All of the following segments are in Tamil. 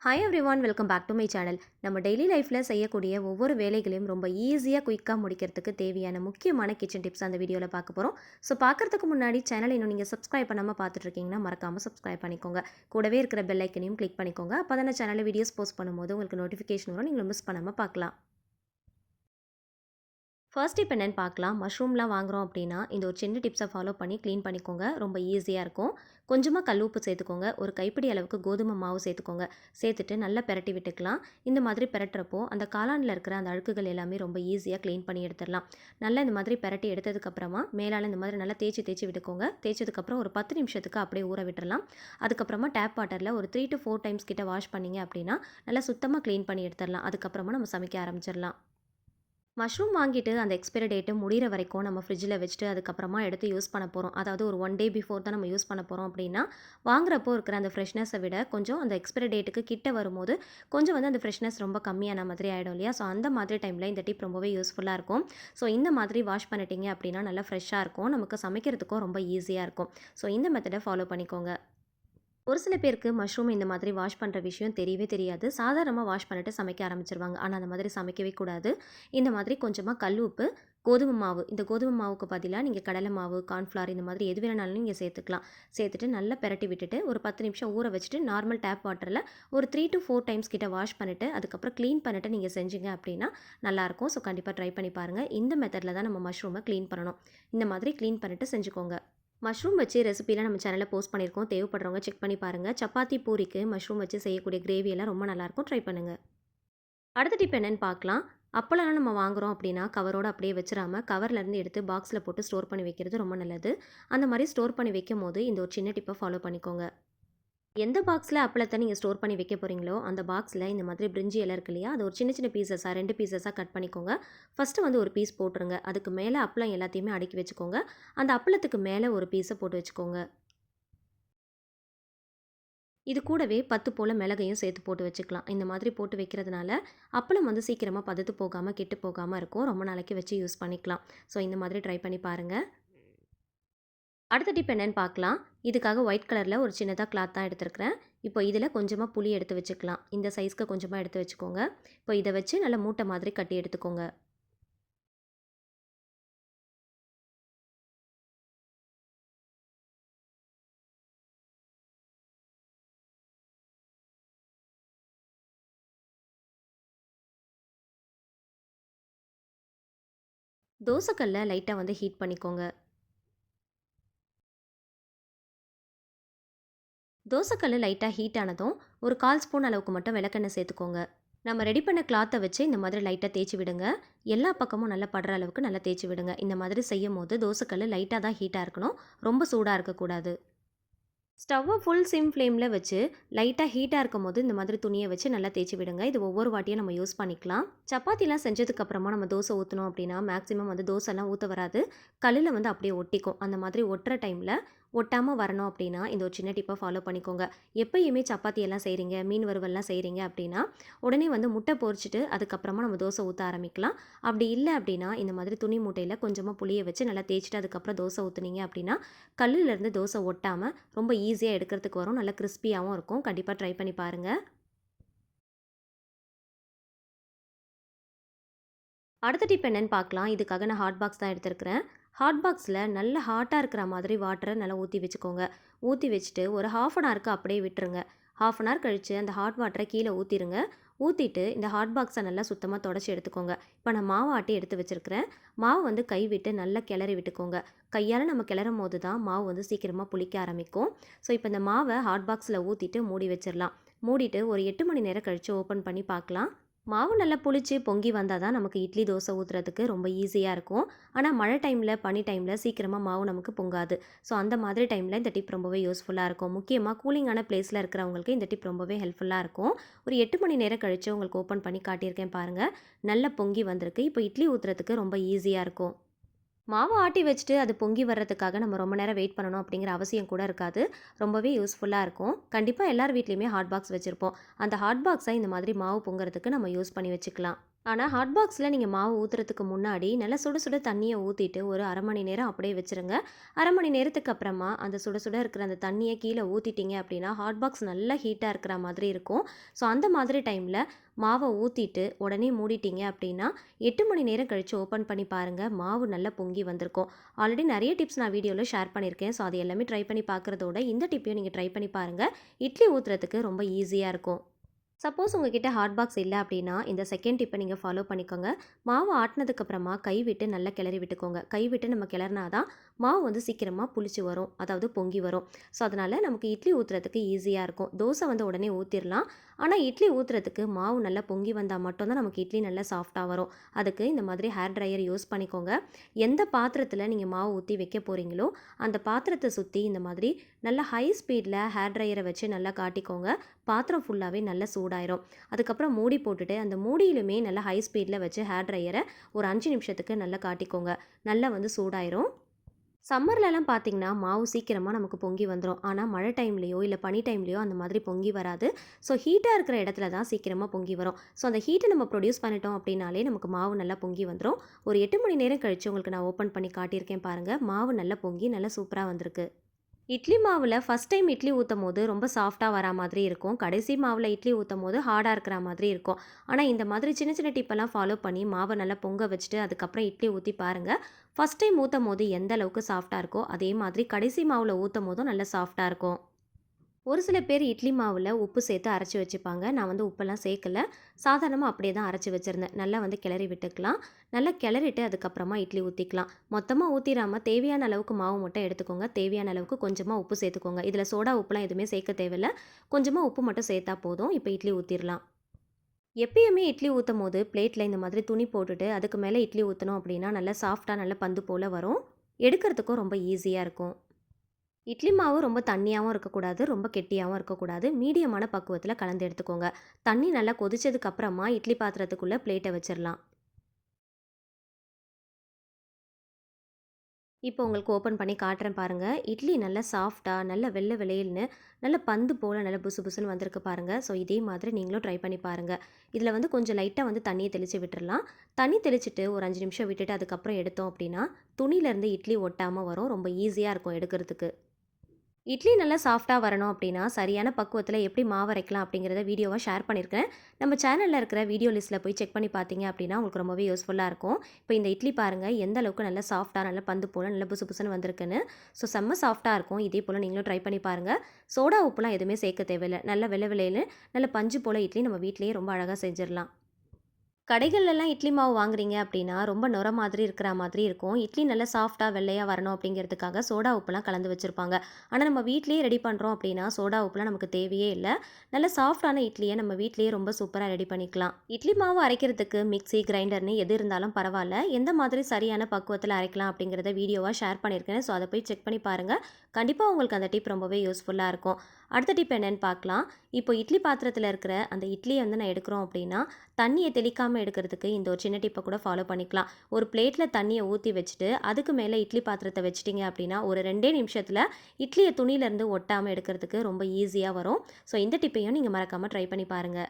Hi everyone, welcome back to my channel. நம்ம டெய்லி லைஃப்பில் செய்யக்கூடிய ஒவ்வொரு வேலைகளையும் ரொம்ப ஈஸியாக குயிக்காக முடிக்கிறதுக்கு தேவையான முக்கியமான கிச்சன் டிப்ஸ் அந்த வீடியோவில் பார்க்க போகிறோம். ஸோ பார்க்குறதுக்கு முன்னாடி சேனலை இன்னும் நீங்கள் சப்ஸ்கிரைப் பண்ணாமல் பார்த்துட்டு இருக்கீங்கன்னா மறக்காமல் சப்ஸ்கிரைப் பண்ணிக்கோங்க. கூடவே இருக்கிற பெல் ஐக்கனையும் கிளிக் பண்ணிக்கோங்க. அப்போ தான் சேனலில் வீடியோஸ் போஸ்ட் பண்ணும்போது உங்களுக்கு நோட்டிஃபிகேஷன் வரும், நீங்கள் மிஸ் பண்ணாமல் பார்க்கலாம். ஃபர்ஸ்ட் டிப் என்னென்னு பார்க்கலாம். மஷ்ரூம்லாம் வாங்குகிறோம் அப்படின்னா இந்த ஒரு சின்ன டிப்ஸை ஃபாலோ பண்ணி க்ளீன் பண்ணிக்கோங்க. ரொம்ப ஈஸியாக இருக்கும். கொஞ்சமாக கல் உப்பு சேர்த்துக்கோங்க. ஒரு கைப்பிடி அளவுக்கு கோதுமை மாவு சேர்த்துக்கோங்க. சேர்த்துட்டு நல்லா பெரட்டி விட்டுக்கலாம். இந்த மாதிரி பெரட்டுறப்போ அந்த காளானில் இருக்கிற அந்த அழுக்குகள் எல்லாமே ரொம்ப ஈஸியாக க்ளீன் பண்ணி எடுத்துடலாம். நல்லா இந்த மாதிரி பெரட்டி எடுத்ததுக்கப்புறமா மேலால் இந்த மாதிரி நல்லா தேய்ச்சி விட்டுக்கோங்க. தேய்ச்சதுக்கப்புறம் ஒரு 10 நிமிஷத்துக்கு அப்படியே ஊற விட்டுறலாம். அதுக்கப்புறமா டேப் வாட்டரில் ஒரு 3 to 4 டைம்ஸ் கிட்ட வாஷ் பண்ணிங்க அப்படின்னா நல்லா சுத்தமாக க்ளீன் பண்ணி எடுத்துடலாம். அதுக்கப்புறமா நம்ம சமைக்க ஆரம்பிச்சிடலாம். மஷ்ரூம் வாங்கிட்டு அந்த எக்ஸ்பைரி டேட்டு முடிகிற வரைக்கும் நம்ம ஃப்ரிட்ஜில் வச்சுட்டு அதுக்கப்புறமா எடுத்து யூஸ் பண்ண போகிறோம். அதாவது ஒரு 1 டே பிஃபோர் தான் நம்ம யூஸ் பண்ண போகிறோம் அப்படின்னா, வாங்குறப்போ இருக்கிற அந்த ஃப்ரெஷ்னஸை விட கொஞ்சம் அந்த எக்ஸ்பைரி டேட்டுக்கு கிட்ட வரும்போது கொஞ்சம் வந்து அந்த ஃப்ரெஷ்னஸ் ரொம்ப கம்மியான மாதிரி ஆகிடும் இல்லையா? ஸோ அந்த மாதிரி டைமில் இந்த டிப் ரொம்பவே யூஸ்ஃபுல்லாக இருக்கும். ஸோ இந்த மாதிரி வாஷ் பண்ணிட்டீங்க அப்படின்னா நல்லா ஃப்ரெஷ்ஷாக இருக்கும். நமக்கு சமைக்கிறதுக்கும் ரொம்ப ஈஸியாக இருக்கும். ஸோ இந்த மெத்தடை ஃபாலோ பண்ணிக்கோங்க. ஒரு சில பேருக்கு மஷ்ரூம் இந்த மாதிரி வாஷ் பண்ணுற விஷயம் தெரியவே தெரியாது. சாதாரணமாக வாஷ் பண்ணிட்டு சமைக்க ஆரம்பிச்சிருவாங்க. ஆனால் அந்த மாதிரி சமைக்கவே கூடாது. இந்த மாதிரி கொஞ்சமாக கல் உப்பு, கோதுமை மாவு, இந்த கோதுமை மாவுக்கு பதிலாக நீங்கள் கடலை மாவு, கார்ன்ஃப்ளவர் இந்த மாதிரி எது வேணாலும் நீங்கள் சேர்த்துக்கலாம். சேர்த்துட்டு நல்லா பெரட்டி விட்டுட்டு ஒரு 10 நிமிஷம் ஊற வச்சுட்டு நார்மல் டேப் வாட்டரில் ஒரு 3 to 4 டைம்ஸ் கிட்ட வாஷ் பண்ணிவிட்டு அதுக்கப்புறம் க்ளீன் பண்ணிவிட்டு நீங்கள் செஞ்சீங்க அப்படின்னா நல்லாயிருக்கும். ஸோ கண்டிப்பாக ட்ரை பண்ணி பாருங்கள். இந்த மெத்தடில் தான் நம்ம மஷ்ரூமை க்ளீன் பண்ணணும். இந்த மாதிரி க்ளீன் பண்ணிவிட்டு செஞ்சுக்கோங்க. மஷ்ரூம் வச்சு ரெசிபிலாம் நம்ம சேனலில் போஸ்ட் பண்ணியிருக்கோம். தேவைப்படுறவங்க செக் பண்ணி பாருங்கள். சப்பாத்தி பூரிக்கு மஷ்ரூம் வச்சு செய்யக்கூடிய கிரேவியெல்லாம் ரொம்ப நல்லாயிருக்கும். ட்ரை பண்ணுங்கள். அடுத்த டிப் என்னென்னு பார்க்கலாம். அப்பளம்லாம் நம்ம வாங்குகிறோம் அப்படின்னா கவரோடு அப்படியே வச்சிடாமல் கவர்லேருந்து எடுத்து பாக்ஸில் போட்டு ஸ்டோர் பண்ணி வைக்கிறது ரொம்ப நல்லது. அந்த மாதிரி ஸ்டோர் பண்ணி வைக்கும் போது இந்த ஒரு சின்ன டிப்பை ஃபாலோ பண்ணிக்கோங்க. எந்த பாக்ஸில் அப்பளத்தை நீங்கள் ஸ்டோர் பண்ணி வைக்க போகிறீங்களோ அந்த பாக்ஸில் இந்த மாதிரி பிரிஞ்சி இலை இருக்கு இல்லையா, அது ஒரு சின்ன சின்ன பீசஸாக 2 பீசஸாக கட் பண்ணிக்கோங்க. ஃபஸ்ட்டு வந்து ஒரு பீஸ் போட்டுருங்க. அதுக்கு மேலே அப்பளம் எல்லாத்தையுமே அடுக்கி வச்சுக்கோங்க. அந்த அப்பளத்துக்கு மேலே ஒரு பீஸை போட்டு வச்சுக்கோங்க. இது கூடவே 10 போல் மிளகையும் சேர்த்து போட்டு வச்சுக்கலாம். இந்த மாதிரி போட்டு வைக்கிறதுனால அப்பளம் வந்து சீக்கிரமாக பதத்து போகாமல் கெட்டு போகாமல் இருக்கும். ரொம்ப நாளைக்கு வச்சு யூஸ் பண்ணிக்கலாம். ஸோ இந்த மாதிரி ட்ரை பண்ணி பாருங்கள். அடுத்த டிப் என்னென்னு பார்க்கலாம். இதுக்காக ஒயிட் கலரில் ஒரு சின்னதாக கிளாத் தான் எடுத்துருக்கிறேன். இப்போ இதில் கொஞ்சமாக புளி எடுத்து வச்சுக்கலாம். இந்த சைஸ்க்கு கொஞ்சமாக எடுத்து வச்சுக்கோங்க. இப்போ இதை வச்சு நல்லா மூட்டை மாதிரி கட்டி எடுத்துக்கோங்க. தோசைக்கல்லை லைட்டாக வந்து ஹீட் பண்ணிக்கோங்க. தோசைக்கல் லைட்டாக ஹீட் ஆனதும் ஒரு 1/4 ஸ்பூன் அளவுக்கு மட்டும் விளக்கெண்ணெய் சேர்த்துக்கோங்க. நம்ம ரெடி பண்ண கிளாத்தை வச்சு இந்த மாதிரி லைட்டாக தேய்ச்சி விடுங்க. எல்லா பக்கமும் நல்லா படுற அளவுக்கு நல்லா தேய்ச்சி விடுங்க. இந்த மாதிரி செய்யும் போது தோசைக்கல் லைட்டாக தான் ஹீட்டாக இருக்கணும், ரொம்ப சூடாக இருக்கக்கூடாது. ஸ்டவ்வை ஃபுல் சிம் ஃப்ளேமில் வச்சு லைட்டாக ஹீட்டாக இருக்கும் போது இந்த மாதிரி துணியை வச்சு நல்லா தேய்ச்சி விடுங்க. இது ஒவ்வொரு வாட்டியும் நம்ம யூஸ் பண்ணிக்கலாம். சப்பாத்திலாம் செஞ்சதுக்கப்புறமா நம்ம தோசை ஊற்றணும் அப்படின்னா மேக்ஸிமம் வந்து தோசைலாம் ஊற்ற வராது, கல்லில் வந்து அப்படியே ஒட்டிக்கும். அந்த மாதிரி ஒட்டுற டைமில் ஒட்டாமல் வரணும் அப்படின்னா இந்த ஒரு சின்ன டிப்பை ஃபாலோ பண்ணிக்கோங்க. எப்பயுமே சப்பாத்தி எல்லாம் செய்கிறீங்க, மீன் வறுவல்லாம் செய்கிறீங்க அப்படின்னா உடனே வந்து முட்டை பொரிச்சிட்டு அதுக்கப்புறமா நம்ம தோசை ஊற்ற ஆரம்பிக்கலாம். அப்படி இல்லை அப்படின்னா இந்த மாதிரி துணி மூட்டையில் கொஞ்சமாக புளியை வச்சு நல்லா தேய்ச்சிட்டு அதுக்கப்புறம் தோசை ஊற்றுனீங்க அப்படின்னா கல்லிலேருந்து தோசை ஒட்டாமல் ரொம்ப ஈஸியாக எடுக்கிறதுக்கு வரும். நல்லா கிறிஸ்பியாகவும் இருக்கும். கண்டிப்பாக ட்ரை பண்ணி பாருங்கள். அடுத்த டிப் என்னென்னு பார்க்கலாம். இதுக்காக நான் ஹாட் பாக்ஸ் தான் எடுத்துருக்கிறேன். ஹாட் பாக்ஸில் நல்ல ஹாட்டாக இருக்கிற மாதிரி வாட்டரை நல்லா ஊற்றி வச்சுக்கோங்க. ஊற்றி வச்சுட்டு ஒரு 1/2 அன் ஹவருக்கு அப்படியே விட்டுருங்க. 1/2 அன் ஹவர் கழித்து அந்த ஹாட் வாட்டரை கீழே ஊற்றிடுங்க. ஊற்றிட்டு இந்த ஹாட் பாக்ஸை நல்லா சுத்தமாக தொடச்சி எடுத்துக்கோங்க. இப்போ நான் மாவு ஆட்டி எடுத்து வச்சுருக்கிறேன். மாவு வந்து கை விட்டு நல்லா கிளறி விட்டுக்கோங்க. கையால் நம்ம கிளறும் போது தான் மாவு வந்து சீக்கிரமாக புளிக்க ஆரம்பிக்கும். ஸோ இப்போ இந்த மாவை ஹாட் பாக்ஸில் ஊற்றிட்டு மூடி வச்சிடலாம். மூடிட்டு ஒரு 8 மணி நேரம் கழித்து ஓப்பன் பண்ணி பார்க்கலாம். மாவு நல்லா புளிச்சு பொங்கி வந்தால் தான் நமக்கு இட்லி தோசை ஊற்றுறதுக்கு ரொம்ப ஈஸியாக இருக்கும். ஆனால் மழை டைமில் பனி டைமில் சீக்கிரமாக மாவு நமக்கு பொங்காது. ஸோ அந்த மாதிரி டைமில் இந்த டிப் ரொம்பவே யூஸ்ஃபுல்லாக இருக்கும். முக்கியமாக கூலிங்கான பிளேஸில் இருக்கிறவங்களுக்கு இந்த டிப் ரொம்பவே ஹெல்ப்ஃபுல்லாக இருக்கும். ஒரு 8 மணி நேரம் கழித்து உங்களுக்கு ஓப்பன் பண்ணி காட்டியிருக்கேன் பாருங்கள். நல்லா பொங்கி வந்திருக்கு. இப்போ இட்லி ஊற்றுறதுக்கு ரொம்ப ஈஸியாக இருக்கும். மாவு ஆட்டி வச்சுட்டு அது பொங்கி வர்றதுக்காக நம்ம ரொம்ப நேரம் வெயிட் பண்ணணும் அப்படிங்கிற அவசியம் கூட இருக்காது. ரொம்பவே யூஸ்ஃபுல்லாக இருக்கும். கண்டிப்பாக எல்லார் வீட்லேயுமே ஹாட் பாக்ஸ் வச்சுருப்போம். அந்த ஹாட் பாக்ஸை இந்த மாதிரி மாவு பொங்குறதுக்கு நம்ம யூஸ் பண்ணி வச்சுக்கலாம். ஆனா, ஹாட் பாக்ஸில நீங்க மாவு ஊத்துறதுக்கு முன்னாடி, நல்லா சுட சுட தண்ணிய ஊத்திட்டு, ஒரு 1/2 மணி நேரம் அப்படியே வச்சுருங்க. 1/2 மணி நேரத்துக்கு அப்புறமா, அந்த சுட சுட இருக்கிற அந்த தண்ணிய கீழ ஊத்திட்டீங்க அப்படின்னா, ஹாட் பாக்ஸ் நல்லா ஹீட்டா இருக்கிற மாதிரி இருக்கும். ஸோ, அந்த மாதிரி டைம்ல மாவ ஊத்திட்டு, உடனே மூடிட்டீங்க அப்படின்னா, 8 மணி நேரம் கழிச்சு ஓப்பன் பண்ணி பாருங்க. மாவு நல்லா பொங்கி வந்திருக்கும். ஆல்ரெடி நெறைய டிப்ஸ் நான் வீடியோல ஷேர் பண்ணியிருக்கேன். ஸோ, அது எல்லாமே ட்ரை பண்ணி பார்க்குறதோட, இந்த டிப்பையும் நீங்க ட்ரை பண்ணி பாருங்க. இட்லி ஊத்துறதுக்கு ரொம்ப ஈஸியா இருக்கும். சப்போஸ் உங்ககிட்ட ஹாட் பாக்ஸ் இல்ல அப்படின்னா, இந்த செகண்ட் டிப்ப நீங்க ஃபாலோ பண்ணிக்கோங்க. மாவு ஆட்டுனதுக்கு அப்புறமா கைவிட்டு நல்லா கிளறி விட்டுக்கோங்க. கைவிட்டு நம்ம கிளறினா தான் மாவு வந்து சீக்கிரமா புளிச்சு வரும். அதாவது பொங்கி வரும். ஸோ, அதனால நமக்கு இட்லி ஊத்துறதுக்கு ஈஸியா இருக்கும். தோசை வந்து உடனே ஊத்திரலாம். ஆனா, இட்லி ஊத்துறதுக்கு மாவு நல்லா பொங்கி வந்தா மட்டும் தான் நமக்கு இட்லி நல்லா சாஃப்ட்டா வரும். அதுக்கு இந்த மாதிரி ஹேர் ட்ரையர் யூஸ் பண்ணிக்கோங்க. எந்த பாத்திரத்தில நீங்க மாவு ஊத்தி வைக்க போறீங்களோ, அந்த பாத்திரத்த சுத்தி இந்த மாதிரி நல்லா ஹை ஸ்பீட்ல ஹேர் ட்ரையர வச்சு நல்லா காட்டிக்கோங்க. பாத்திரம் ஃபுல்லாவே நல்லா சூடாயிரும். அதுக்கப்புறம் மூடி போட்டுட்டு, அந்த மூடியிலுமே நல்லா ஹை ஸ்பீட்ல வச்சு ஹேர் ட்ரையர ஒரு 5 நிமிஷத்துக்கு நல்லா காட்டிக்கோங்க. நல்லா வந்து சூடாயிரும். சம்மர்லலாம் பார்த்தீங்கன்னா, மாவு சீக்கிரமா நமக்கு பொங்கி வந்துரும். ஆனா, மழை டைம்லயோ, இல்ல பனி டைம்லயோ அந்த மாதிரி பொங்கி வராது. ஸோ, ஹீட்டா இருக்கிற இடத்துல தான் சீக்கிரமா பொங்கி வரும். ஸோ, அந்த ஹீட்ட நம்ம ப்ரொடியூஸ் பண்ணிட்டோம் அப்படின்னாலே நமக்கு மாவு நல்லா பொங்கி வந்துரும். ஒரு 8 மணி நேரம் கழிச்சு உங்களுக்கு நான் ஓப்பன் பண்ணி காட்டியிருக்கேன் பாருங்க. மாவு நல்லா பொங்கி நல்லா சூப்பரா வந்திருக்கு. இட்லி மாவுல ஃபர்ஸ்ட் டைம் இட்லி ஊத்தும்போது ரொம்ப சாஃப்ட்டா வரா மாதிரி இருக்கும். கடைசி மாவுல இட்லி ஊத்தும்போது ஹார்டா இருக்கிற மாதிரி இருக்கும். ஆனா, இந்த மாதிரி சின்ன சின்ன டிப்பெல்லாம் ஃபாலோ பண்ணி மாவ நல்லா பொங்க வச்சுட்டு, அதுக்கப்புறம் இட்லி ஊத்தி பாருங்க. ஃபர்ஸ்ட் டைம் ஊத்தும்போது எந்த அளவுக்கு சாஃப்ட்டா இருக்கோ, அதே மாதிரி கடைசி மாவுல ஊத்தும்போதும் நல்லா சாஃப்ட்டா இருக்கும். ஒரு சில பேர் இட்லி மாவுல உப்பு சேர்த்து அரைச்சு வச்சுப்பாங்க. நான் வந்து உப்பெல்லாம் சேர்க்கல. சாதாரணமா அப்படியே தான் அரைச்சு வச்சிருந்தேன். நல்லா வந்து கிளறி விட்டுக்கலாம். நல்லா கிளறிட்டு அதுக்கப்புறமா இட்லி ஊத்திக்கலாம். மொத்தமா ஊத்திராம தேவையான அளவுக்கு மாவு மட்டும் எடுத்துக்கோங்க. தேவையான அளவுக்கு கொஞ்சமா உப்பு சேர்த்துக்கோங்க. இதில சோடா உப்புலாம் எதுவுமே சேர்க்க தேவையில்ல. கொஞ்சமா உப்பு மட்டும் சேர்த்தா போதும். இப்போ இட்லி ஊத்திரலாம். எப்பயுமே இட்லி ஊத்தும்போது பிளேட்ல இந்த மாதிரி துணி போட்டுட்டு அதுக்கு மேல இட்லி ஊத்தணும் அப்படின்னா, நல்லா சாஃப்ட்டா நல்ல பந்து போல வரும். எடுக்கிறதுக்கும் ரொம்ப ஈஸியா இருக்கும். இட்லி மாவு ரொம்ப தண்ணியாவும் இருக்கக்கூடாது, ரொம்ப கெட்டியாவும் இருக்கக்கூடாது. மீடியமான பக்குவத்தில கலந்து எடுத்துக்கோங்க. தண்ணி நல்லா கொதிச்சதுக்கு அப்புறமா இட்லி பாத்திரத்துக்குள்ள பிளேட்ட வச்சிரலாம். இப்போ உங்களுக்கு ஓப்பன் பண்ணி காட்டுறேன் பாருங்க. இட்லி நல்லா சாஃப்ட்டா, நல்ல வெள்ள வெளேல்னு, நல்ல பந்து போல நல்ல புசு புசுன்னு வந்திருக்கு பாருங்க. ஸோ இதே மாதிரி நீங்களும் ட்ரை பண்ணி பாருங்க. இதில வந்து கொஞ்சம் லைட்டா வந்து தண்ணிய தெளிச்சு விட்டுறலாம். தண்ணி தெளிச்சுட்டு ஒரு 5 நிமிஷம் விட்டுட்டு அதுக்கப்புறம் எடுத்தோம் அப்படின்னா, துணியிலேருந்து இட்லி ஒட்டாம வரும். ரொம்ப ஈஸியா இருக்கும் எடுக்கிறதுக்கு. இட்லி நல்லா சாஃப்ட்டா வரணும் அப்படின்னா, சரியான பக்குவத்தில எப்படி மாவு அரைக்கலாம் அப்படிங்கிறத வீடியோவா ஷேர் பண்ணியிருக்கேன். நம்ம சேனல்ல இருக்கிற வீடியோ லிஸ்ட்ல போய் செக் பண்ணி பார்த்தீங்க அப்படின்னா, உங்களுக்கு ரொம்பவே யூஸ்ஃபுல்லா இருக்கும். இப்போ இந்த இட்லி பாருங்க, எந்த அளவுக்கு நல்லா சாஃப்ட்டா, நல்லா பந்து போல, நல்லா புசு புசுன்னு வந்திருக்குன்னு. ஸோ செம்ம சாஃப்ட்டா இருக்கும். இதே போல நீங்களும் ட்ரை பண்ணி பாருங்க. சோடா உப்புலாம் எதுவுமே சேர்க்க தேவையில்ல. நல்ல வெள்ள வெளேன்னு, நல்ல பஞ்சு போல இட்லி நம்ம வீட்லயே ரொம்ப அழகா செஞ்சிரலாம். கடைகள்லலாம் இட்லி மாவு வாங்குறீங்க அப்படின்னா, ரொம்ப நுர மாதிரி இருக்கிற மாதிரி இருக்கும். இட்லி நல்லா சாஃப்ட்டா வெள்ளையா வரணும் அப்படிங்கிறதுக்காக சோடா உப்புலாம் கலந்து வச்சிருப்பாங்க. ஆனா நம்ம வீட்லயே ரெடி பண்ணுறோம் அப்படின்னா, சோடா உப்புலாம் நமக்கு தேவையே இல்ல. நல்ல சாஃப்ட்டான இட்லிய நம்ம வீட்லயே ரொம்ப சூப்பரா ரெடி பண்ணிக்கலாம். இட்லி மாவு அரைக்கிறதுக்கு மிக்ஸி, கிரைண்டர்னு எது இருந்தாலும் பரவால்ல. எந்த மாதிரி சரியான பக்குவத்தில அரைக்கலாம் அப்படிங்கிறத வீடியோவா ஷேர் பண்ணியிருக்கேன். ஸோ அத போய் செக் பண்ணி பாருங்க. கண்டிப்பா உங்களுக்கு அந்த டிப் ரொம்பவே யூஸ்ஃபுல்லா இருக்கும். அடுத்த டிப் என்னன்னு பார்க்கலாம். இப்போ இட்லி பாத்திரத்தில இருக்கிற அந்த இட்லிய வந்து நான் எடுக்கிறோம் அப்படின்னா, தண்ணிய தெளிக்காம எடுக்கிறதுக்கு இந்த ஒரு சின்ன டிப்ப கூட ஃபாலோ பண்ணிக்கலாம். ஒரு பிளேட்ல தண்ணிய ஊத்தி வச்சுட்டு, அதுக்கு மேல இட்லி பாத்திரத்த வச்சுட்டீங்க அப்படின்னா, ஒரு 2டே நிமிஷத்துல இட்லிய துணியிலருந்து ஒட்டாம எடுக்கிறதுக்கு ரொம்ப ஈஸியா வரும். ஸோ இந்த டிப்பையும் நீங்க மறக்காம ட்ரை பண்ணி பாருங்க.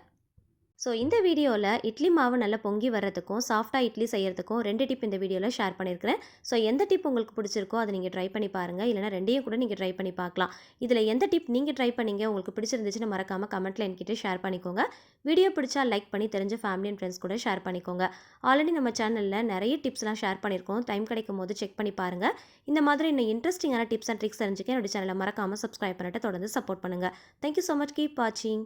ஸோ இந்த வீடியோவில் இட்லி மாவு நல்லா பொங்கி வர்றதுக்கும் சாஃப்டாக இட்லி செய்யறதுக்கும் 2 டிப் இந்த வீடியோவில் ஷேர் பண்ணியிருக்கிறேன். ஸோ எந்த டிப் உங்களுக்கு பிடிச்சிருக்கோ அதை நீங்கள் ட்ரை பண்ணி பாருங்கள். இல்லைனா 2யும் கூட நீங்கள் ட்ரை பண்ணி பார்க்கலாம். இதில் எந்த டிப் நீங்கள் ட்ரை பண்ணீங்க உங்களுக்கு பிடிச்சிருந்துச்சுன்னு மறக்காமல் கமெண்ட்டில் என்கிட்ட ஷேர் பண்ணிக்கோங்க. வீடியோ பிடிச்சா லைக் பண்ணி தெரிஞ்ச ஃபேமிலி அண்ட் ஃப்ரெண்ட்ஸ் கூட ஷேர் பண்ணிக்கோங்க. ஆல்ரெடி நம்ம சேனலில் நிறைய டிப்ஸ்லாம் ஷேர் பண்ணியிருக்கோம். டைம் கிடைக்கும் போது செக் பண்ணி பாருங்கள். இந்த மாதிரி இன்னும் இன்ட்ரெஸ்டிங்கான டிப்ஸ் அண்ட் ட்ரிக்ஸ் தெரிஞ்சுக்க என்னோட சேனலை மறக்காமல் சப்ஸ்கிரைப் பண்ணிட்டு தொடர்ந்து சப்போர்ட் பண்ணுங்கள். Thank you so much. கீப் வாட்சிங்.